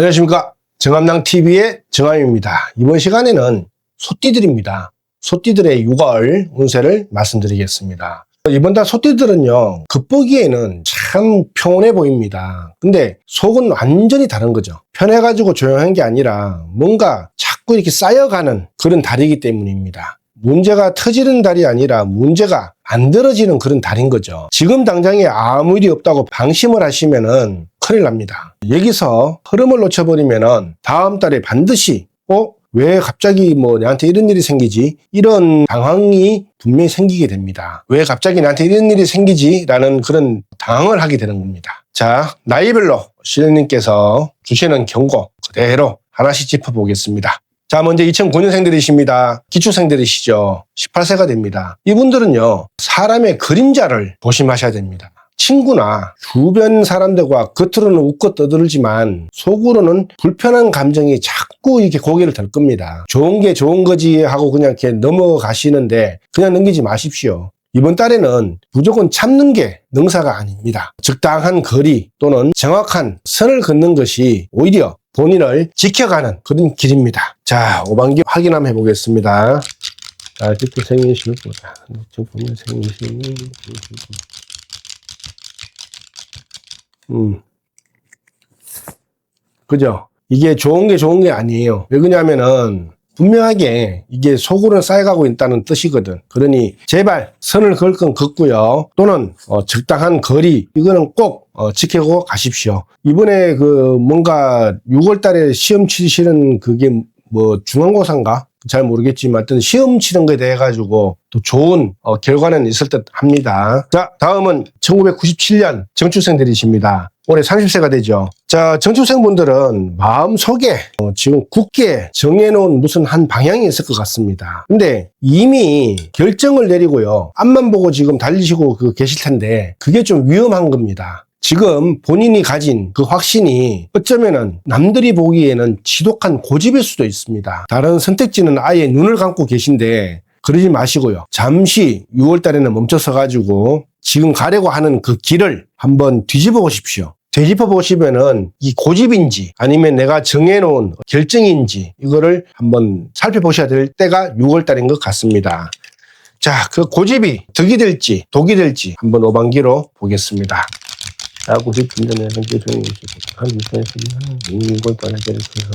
안녕하십니까. 정암랑TV의 정암입니다. 이번 시간에는 소띠들입니다. 소띠들의 6월 운세를 말씀드리겠습니다. 이번 달 소띠들은요, 겉보기에는 참 평온해 보입니다. 근데 속은 완전히 다른 거죠. 편해가지고 조용한 게 아니라 뭔가 자꾸 이렇게 쌓여가는 그런 달이기 때문입니다. 문제가 터지는 달이 아니라 문제가 만들어지는 그런 달인 거죠. 지금 당장에 아무 일이 없다고 방심을 하시면은 큰일 납니다. 여기서 흐름을 놓쳐버리면은 다음 달에 반드시 왜 갑자기 나한테 이런 일이 생기지? 이런 당황이 분명히 생기게 됩니다. 왜 갑자기 나한테 이런 일이 생기지? 라는 그런 당황을 하게 되는 겁니다. 자, 나이별로 신령님께서 주시는 경고 그대로 하나씩 짚어보겠습니다. 자, 먼저 2009년생들이십니다. 기초생들이시죠. 18세가 됩니다. 이분들은요, 사람의 그림자를 조심하셔야 됩니다. 친구나 주변 사람들과 겉으로는 웃고 떠들지만 속으로는 불편한 감정이 자꾸 이렇게 고개를 들 겁니다. 좋은 게 좋은 거지 하고 그냥 이렇게 넘어가시는데 그냥 넘기지 마십시오. 이번 달에는 무조건 참는 게 능사가 아닙니다. 적당한 거리 또는 정확한 선을 긋는 것이 오히려 본인을 지켜가는 그런 길입니다. 자, 오반기 확인 한번 해보겠습니다. 자, 기토 생이시고다. 지금 보면 생이시. 그죠? 이게 좋은 게 아니에요. 왜 그러냐면은 분명하게 이게 속으로 쌓여가고 있다는 뜻이거든. 그러니 제발 선을 그을 건 긋고요. 또는 적당한 거리 이거는 꼭 지키고 가십시오. 이번에 뭔가 6월 달에 시험 치시는 그게 중간고사인가? 잘 모르겠지만 어떤 시험 치는 거에 대해 가지고 또 좋은 결과는 있을 듯 합니다. 자, 다음은 1997년 정축생들이십니다. 올해 30세가 되죠. 자, 정축생분들은 마음속에 지금 굳게 정해놓은 무슨 한 방향이 있을 것 같습니다. 근데 이미 결정을 내리고요. 앞만 보고 지금 달리시고 계실 텐데 그게 좀 위험한 겁니다. 지금 본인이 가진 그 확신이 어쩌면은 남들이 보기에는 지독한 고집일 수도 있습니다. 다른 선택지는 아예 눈을 감고 계신데 그러지 마시고요. 잠시 6월 달에는 멈춰서 가지고 지금 가려고 하는 그 길을 한번 뒤집어 보십시오. 뒤집어 보시면은 이 고집인지 아니면 내가 정해놓은 결정인지 이거를 한번 살펴보셔야 될 때가 6월 달인 것 같습니다. 자, 그 고집이 덕이 될지 독이 될지 한번 오반기로 보겠습니다. 자, 99년에 현재 종이시고 한 6월 달에 계속해서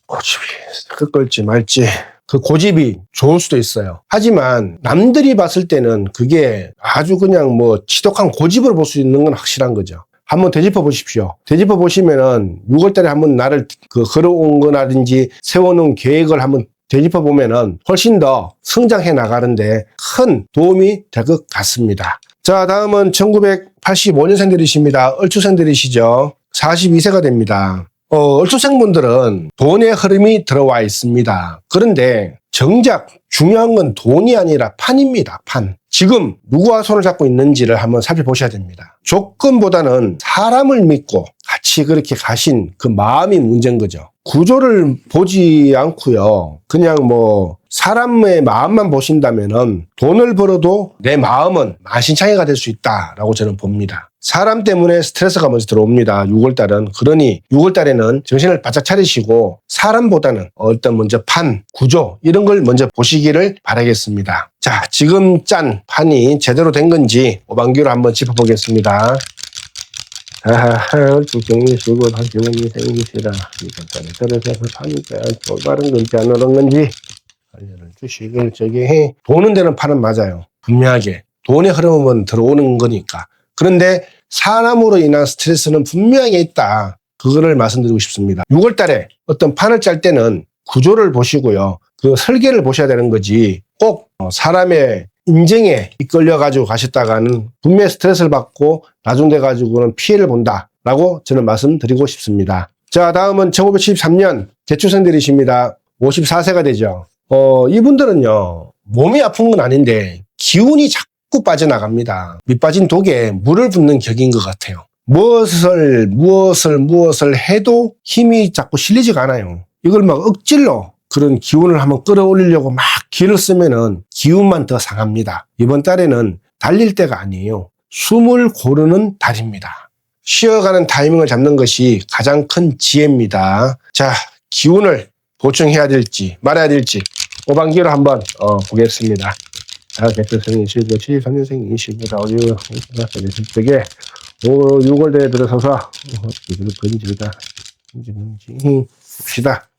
고집이 끄끌지 말지 그 고집이 좋을 수도 있어요. 하지만 남들이 봤을 때는 그게 아주 그냥 지독한 고집을 볼 수 있는 건 확실한 거죠. 한번 되짚어 보십시오. 되짚어 보시면은 6월 달에 한번 나를 걸어온 거라든지 세워놓은 계획을 한번 되짚어 보면은 훨씬 더 성장해 나가는데 큰 도움이 될 것 같습니다. 자, 다음은 1985년생들이십니다. 얼추생들이시죠. 42세가 됩니다. 얼추생분들은 돈의 흐름이 들어와 있습니다. 그런데 정작 중요한 건 돈이 아니라 판입니다. 판. 지금 누구와 손을 잡고 있는지를 한번 살펴보셔야 됩니다. 조건보다는 사람을 믿고 같이 그렇게 가신 그 마음이 문제인 거죠. 구조를 보지 않고요. 그냥 사람의 마음만 보신다면은 돈을 벌어도 내 마음은 만신창이가 될 수 있다라고 저는 봅니다. 사람 때문에 스트레스가 먼저 들어옵니다. 6월달은. 그러니 6월달에는 정신을 바짝 차리시고 사람보다는 일단 먼저 판, 구조 이런 걸 먼저 보시기를 바라겠습니다. 자, 지금 짠 판이 제대로 된 건지 오반기로 한번 짚어보겠습니다. 주정리시고 한경험이 생기시라. 이번 달에 떨어져서 파니까 올바른 건지 안 오른 건지 알려를 주시길 해. 도는 데는 판은 맞아요. 분명하게. 돈의 흐름은 들어오는 거니까. 그런데 사람으로 인한 스트레스는 분명하게 있다. 그거를 말씀드리고 싶습니다. 6월 달에 어떤 판을 짤 때는 구조를 보시고요. 그 설계를 보셔야 되는 거지. 꼭 사람의 인정에 이끌려가지고 가셨다가는 분명히 스트레스를 받고 나중돼가지고는 피해를 본다라고 저는 말씀드리고 싶습니다. 자, 다음은 1973년 개축생들이십니다. 54세가 되죠. 이분들은요, 몸이 아픈 건 아닌데 기운이 자꾸 빠져나갑니다. 밑빠진 독에 물을 붓는 격인 것 같아요. 무엇을 해도 힘이 자꾸 실리지가 않아요. 이걸 억지로 그런 기운을 한번 끌어올리려고 막 기를 쓰면은 기운만 더 상합니다. 이번 달에는 달릴 때가 아니에요. 숨을 고르는 달입니다. 쉬어가는 타이밍을 잡는 것이 가장 큰 지혜입니다. 자, 기운을 보충해야 될지 말아야 될지 오반기로 한번 보겠습니다. 자, 개표생 25, 73년생 25다. 어디요? 되게 6월대에 들어서서 건지다. 봅시다.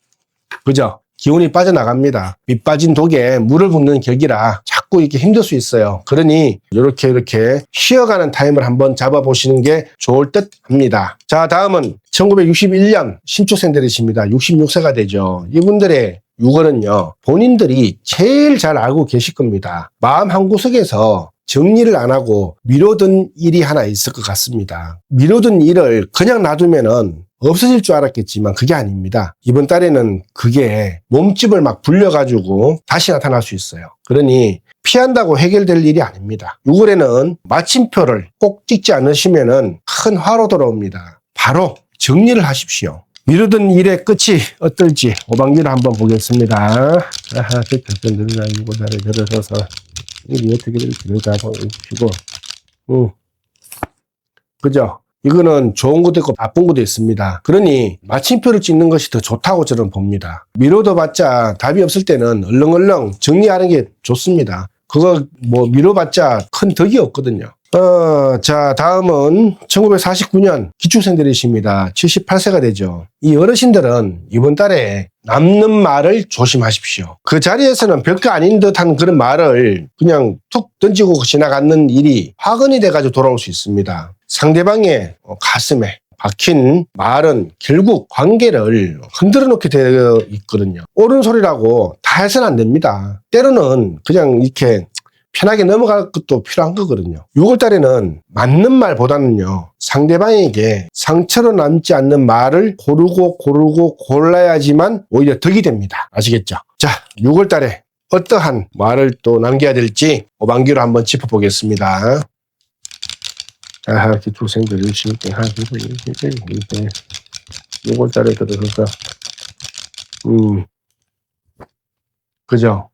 그죠? 기운이 빠져나갑니다. 밑 빠진 독에 물을 붓는 격이라 자꾸 이렇게 힘들 수 있어요. 그러니 이렇게 쉬어가는 타임을 한번 잡아보시는 게 좋을 듯 합니다. 자, 다음은 1961년 신축생들이십니다. 66세가 되죠. 이분들의 6월은요, 본인들이 제일 잘 알고 계실 겁니다. 마음 한구석에서 정리를 안 하고 미뤄둔 일이 하나 있을 것 같습니다. 미뤄둔 일을 그냥 놔두면은 없어질 줄 알았겠지만 그게 아닙니다. 이번 달에는 그게 몸집을 막 불려가지고 다시 나타날 수 있어요. 그러니 피한다고 해결될 일이 아닙니다. 6월에는 마침표를 꼭 찍지 않으시면은 큰 화로 돌아옵니다. 바로 정리를 하십시오. 미루던 일의 끝이 어떨지 오반기를 한번 보겠습니다. 아하, 늘어나 6월달에 들어서서 일이 어떻게 될지를 다 보시고, 그죠? 이거는 좋은 것도 있고 나쁜 것도 있습니다. 그러니 마침표를 찍는 것이 더 좋다고 저는 봅니다. 미뤄둬봤자 답이 없을 때는 얼렁얼렁 정리하는 게 좋습니다. 그거 미뤄봤자 큰 덕이 없거든요. 자, 다음은 1949년 기축생들이십니다. 78세가 되죠. 이 어르신들은 이번 달에 남는 말을 조심하십시오. 그 자리에서는 별거 아닌 듯한 그런 말을 그냥 툭 던지고 지나가는 일이 화근이 돼가지고 돌아올 수 있습니다. 상대방의 가슴에 박힌 말은 결국 관계를 흔들어 놓게 되어 있거든요. 옳은 소리라고 다 해서는 안 됩니다. 때로는 그냥 이렇게 편하게 넘어갈 것도 필요한 거거든요. 6월 달에는 맞는 말보다는요, 상대방에게 상처로 남지 않는 말을 고르고 골라야지만 오히려 덕이 됩니다. 아시겠죠? 자, 6월 달에 어떠한 말을 또 남겨야 될지 오반기로 한번 짚어보겠습니다. 아하, 기축생들 열심히 하고 6월 달에 들어서서 그죠?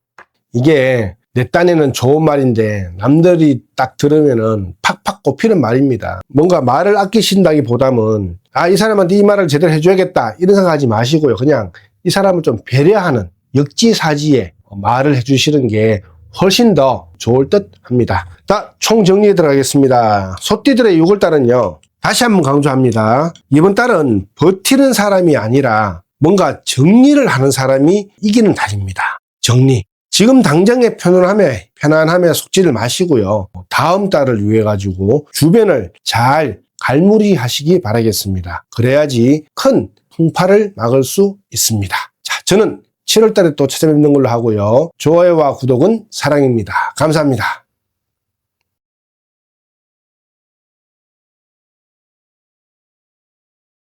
이게 내 딴에는 좋은 말인데 남들이 딱 들으면은 팍팍 꼽히는 말입니다. 뭔가 말을 아끼신다기보다는 이 사람한테 이 말을 제대로 해줘야겠다 이런 생각하지 마시고요. 그냥 이 사람을 좀 배려하는 역지사지의 말을 해주시는 게 훨씬 더 좋을 듯 합니다. 자, 총 정리해 들어가겠습니다. 소띠들의 6월달은요, 다시 한번 강조합니다. 이번 달은 버티는 사람이 아니라 뭔가 정리를 하는 사람이 이기는 달입니다. 정리. 지금 당장의 편안함에 속지를 마시고요. 다음 달을 위해 가지고 주변을 잘 갈무리하시기 바라겠습니다. 그래야지 큰 풍파를 막을 수 있습니다. 자, 저는 7월 달에 또 찾아뵙는 걸로 하고요. 좋아요와 구독은 사랑입니다. 감사합니다.